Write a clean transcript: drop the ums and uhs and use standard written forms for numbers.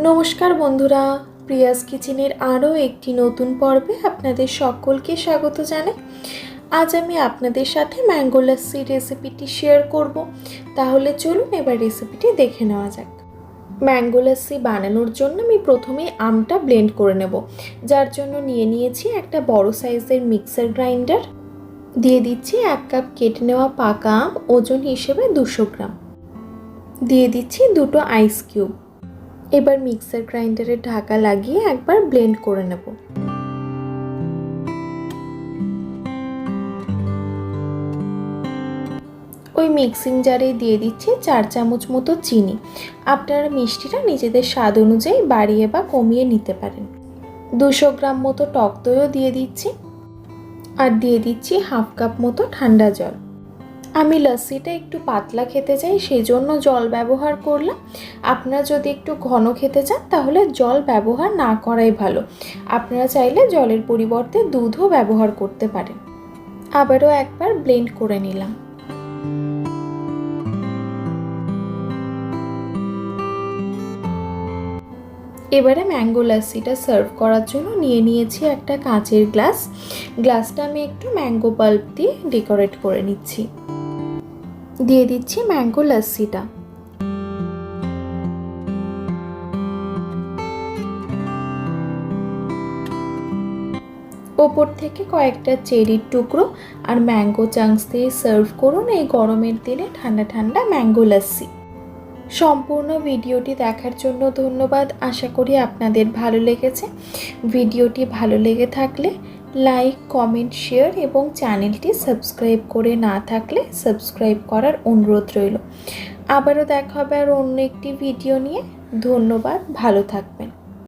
নমস্কার বন্ধুরা, প্রিয়াস কিচেনের আরও একটি নতুন পর্বে আপনাদের সকলকে স্বাগত জানাই। আজ আমি আপনাদের সাথে ম্যাঙ্গো লাস্সি রেসিপিটি শেয়ার করব। তাহলে চলুন এবার রেসিপিটি দেখে নেওয়া যাক। ম্যাঙ্গো লাস্সি বানানোর জন্য আমি প্রথমে আমটা ব্লেন্ড করে নেব, যার জন্য নিয়েছি একটা বড় সাইজের মিক্সার গ্রাইন্ডার। দিয়ে দিচ্ছি 1 কাপ কেটে নেওয়া পাকা আম, ওজন হিসেবে 200 গ্রাম। দিয়ে দিচ্ছি 2টো আইস কিউব। এবার মিক্সার গ্রাইন্ডারের ঢাকা লাগিয়ে একবার ব্লেন্ড করে নেব। ওই মিক্সিং জারে দিয়ে দিচ্ছি 4 চামচ মতো চিনি। আপনারা মিষ্টিটা নিজেদের স্বাদ অনুযায়ী বাড়িয়ে বা কমিয়ে নিতে পারেন। 200 গ্রাম মতো টক দইও দিয়ে দিচ্ছি, আর দিয়ে দিচ্ছি 1/2 কাপ মতো ঠান্ডা জল। আমি লাস্সিটা একটু পাতলা খেতে চাই, সেই জন্য জল ব্যবহার করলাম। আপনারা যদি একটু ঘন খেতে চান তাহলে জল ব্যবহার না করাই ভালো। আপনারা চাইলে জলের পরিবর্তে দুধও ব্যবহার করতে পারেন। আবারও একবার ব্লেন্ড করে নিলাম। এবারে ম্যাঙ্গো লাস্সিটা সার্ভ করার জন্য নিয়েছি একটা কাঁচের গ্লাস। গ্লাসটা আমি একটু ম্যাঙ্গো পাল্প দিয়ে ডেকোরেট করে নিচ্ছি। দিয়ে দিচ্ছি ম্যাঙ্গো লাস্সিটা। ওপর থেকে কয়েকটা চেরির টুকরো আর ম্যাঙ্গো চাংস দিয়ে সার্ভ করুন এই গরমের দিনে ঠান্ডা ঠান্ডা ম্যাঙ্গো লাস্সি। সম্পূর্ণ ভিডিওটি দেখার জন্য ধন্যবাদ। আশা করি আপনাদের ভালো লেগেছে। ভিডিওটি ভালো লেগে থাকলে লাইক, কমেন্ট, শেয়ার এবং চ্যানেলটি সাবস্ক্রাইব করে না থাকলে সাবস্ক্রাইব করার অনুরোধ রইল। আবারও দেখা হবে আর অন্য একটি ভিডিও নিয়ে। ধন্যবাদ, ভালো থাকবেন।